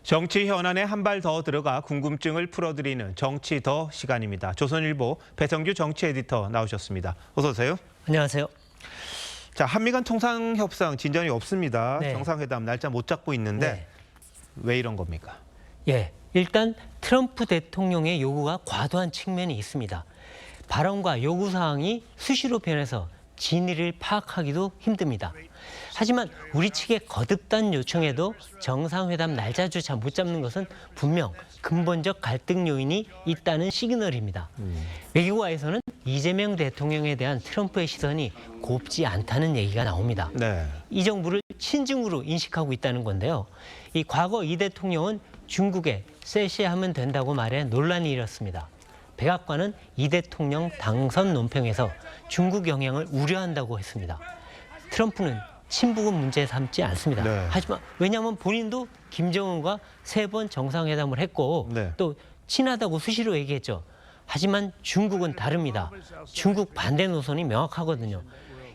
정치 현안에 한 발 더 들어가 궁금증을 풀어드리는 정치 더 시간입니다. 조선일보 배성규 정치 에디터 나오셨습니다. 어서 오세요. 안녕하세요. 자, 한미 간 정상협상 진전이 없습니다. 네. 정상회담 날짜 못 잡고 있는데 네. 왜 이런 겁니까? 일단 트럼프 대통령의 요구가 과도한 측면이 있습니다. 발언과 요구 사항이 수시로 변해서 진위를 파악하기도 힘듭니다. 하지만 우리 측의 거듭된 요청에도 정상회담 날짜조차 못 잡는 것은 분명 근본적 갈등 요인이 있다는 시그널입니다. 외교가에서는 이재명 대통령에 대한 트럼프의 시선이 곱지 않다는 얘기가 나옵니다. 네. 이 정부를 친중으로 인식하고 있다는 건데요. 이 과거 이 대통령은 중국에 쎄쎄하면 된다고 말해 논란이 일었습니다. 백악관은 이 대통령 당선 논평에서 중국 영향을 우려한다고 했습니다. 트럼프는 친북은 문제 삼지 않습니다. 네. 하지만 왜냐하면 본인도 김정은과 3번 정상회담을 했고 네. 또 친하다고 수시로 얘기했죠. 하지만 중국은 다릅니다. 중국 반대 노선이 명확하거든요.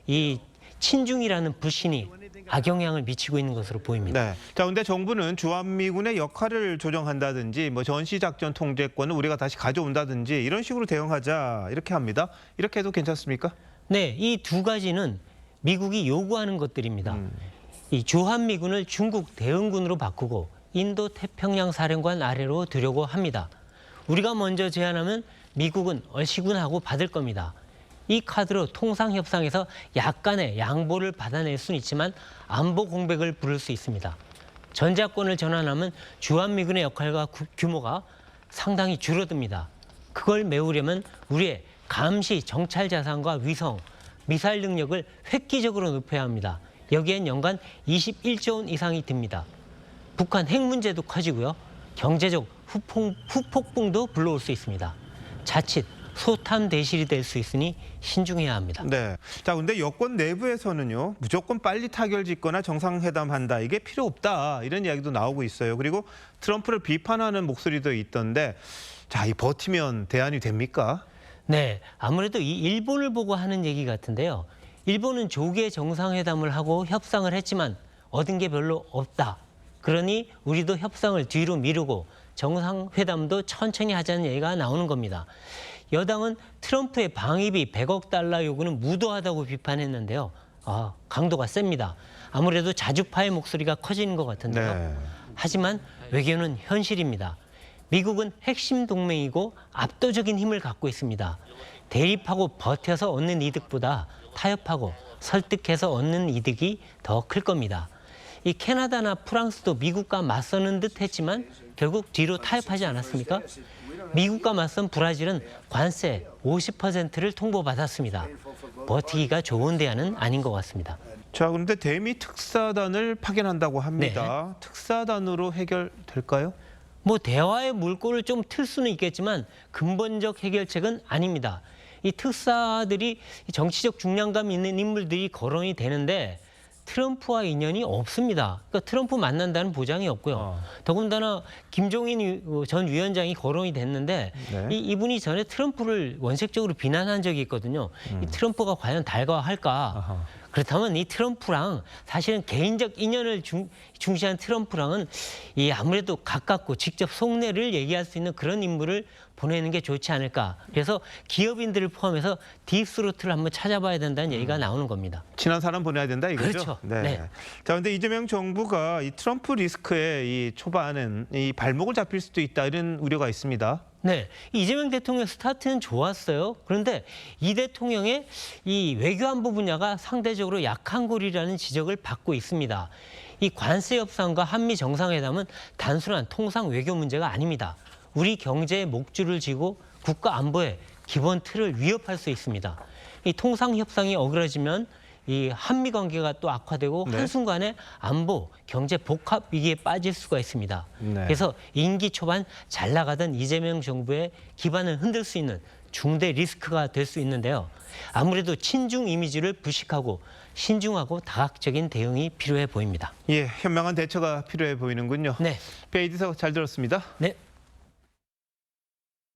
이 친중이라는 불신이 악영향을 미치고 있는 것으로 보입니다. 네. 자, 근데 정부는 주한미군의 역할을 조정한다든지 전시작전 통제권을 우리가 다시 가져온다든지 이런 식으로 대응하자 이렇게 합니다. 이렇게 해도 괜찮습니까? 네, 이 두 가지는 미국이 요구하는 것들입니다. 이 주한미군을 중국 대응군으로 바꾸고 인도 태평양 사령관 아래로 두려고 합니다. 우리가 먼저 제안하면 미국은 얼씨군하고 받을 겁니다. 이 카드로 통상협상에서 약간의 양보를 받아낼 수는 있지만 안보 공백을 부를 수 있습니다. 전자권을 전환하면 주한미군의 역할과 규모가 상당히 줄어듭니다. 그걸 메우려면 우리의 감시, 정찰 자산과 위성, 미사일 능력을 획기적으로 높여야 합니다. 여기엔 연간 21조 원 이상이 듭니다. 북한 핵 문제도 커지고요. 경제적 후폭풍도 불러올 수 있습니다. 자칫 소탐 대실이 될 수 있으니 신중해야 합니다. 네. 자, 근데 여권 내부에서는요, 무조건 빨리 타결 짓거나 정상회담한다, 이게 필요 없다, 이런 이야기도 나오고 있어요. 그리고 트럼프를 비판하는 목소리도 있던데, 자, 이 버티면 대안이 됩니까? 네, 아무래도 이 일본을 보고 하는 얘기 같은데요. 일본은 조기에 정상회담을 하고 협상을 했지만 얻은 게 별로 없다. 그러니 우리도 협상을 뒤로 미루고 정상회담도 천천히 하자는 얘기가 나오는 겁니다. 여당은 트럼프의 방위비 100억 달러 요구는 무도하다고 비판했는데요. 강도가 셉니다. 아무래도 자주파의 목소리가 커지는 것 같은데요. 네. 하지만 외교는 현실입니다. 미국은 핵심 동맹이고 압도적인 힘을 갖고 있습니다. 대립하고 버텨서 얻는 이득보다 타협하고 설득해서 얻는 이득이 더 클 겁니다. 이 캐나다나 프랑스도 미국과 맞서는 듯 했지만 결국 뒤로 타협하지 않았습니까? 미국과 맞선 브라질은 관세 50%를 통보받았습니다. 버티기가 좋은 대안은 아닌 것 같습니다. 자, 그런데 대미 특사단을 파견한다고 합니다. 네. 특사단으로 해결될까요? 대화의 물꼬를 좀 틀 수는 있겠지만 근본적 해결책은 아닙니다. 이 특사들이 정치적 중량감 있는 인물들이 거론이 되는데 트럼프와 인연이 없습니다. 그러니까 트럼프 만난다는 보장이 없고요. 더군다나 김종인 전 위원장이 거론이 됐는데 네. 이분이 전에 트럼프를 원색적으로 비난한 적이 있거든요. 이 트럼프가 과연 달가할까? 아하. 그렇다면 이 트럼프랑 사실은 개인적 인연을 중시한 트럼프랑은 이 아무래도 가깝고 직접 속내를 얘기할 수 있는 그런 인물을 보내는 게 좋지 않을까. 그래서 기업인들을 포함해서 딥스로트를 한번 찾아봐야 된다는 얘기가 나오는 겁니다. 친한 사람 보내야 된다 이거죠? 그렇죠. 네. 네. 자, 근데 이재명 정부가 이 트럼프 리스크에 이 초반은 이 발목을 잡힐 수도 있다 이런 우려가 있습니다. 네, 이재명 대통령 스타트는 좋았어요. 그런데 이 대통령의 이 외교안보 분야가 상대적으로 약한 골이라는 지적을 받고 있습니다. 이 관세 협상과 한미 정상회담은 단순한 통상 외교 문제가 아닙니다. 우리 경제의 목줄을 쥐고 국가 안보의 기본 틀을 위협할 수 있습니다. 이 통상 협상이 어그러지면 이 한미 관계가 또 악화되고 네. 한순간에 안보, 경제 복합 위기에 빠질 수가 있습니다. 네. 그래서 임기 초반 잘 나가던 이재명 정부의 기반을 흔들 수 있는 중대 리스크가 될 수 있는데요. 아무래도 친중 이미지를 부식하고 신중하고 다각적인 대응이 필요해 보입니다. 예, 현명한 대처가 필요해 보이는군요. 네. 베이디서 잘 들었습니다. 네.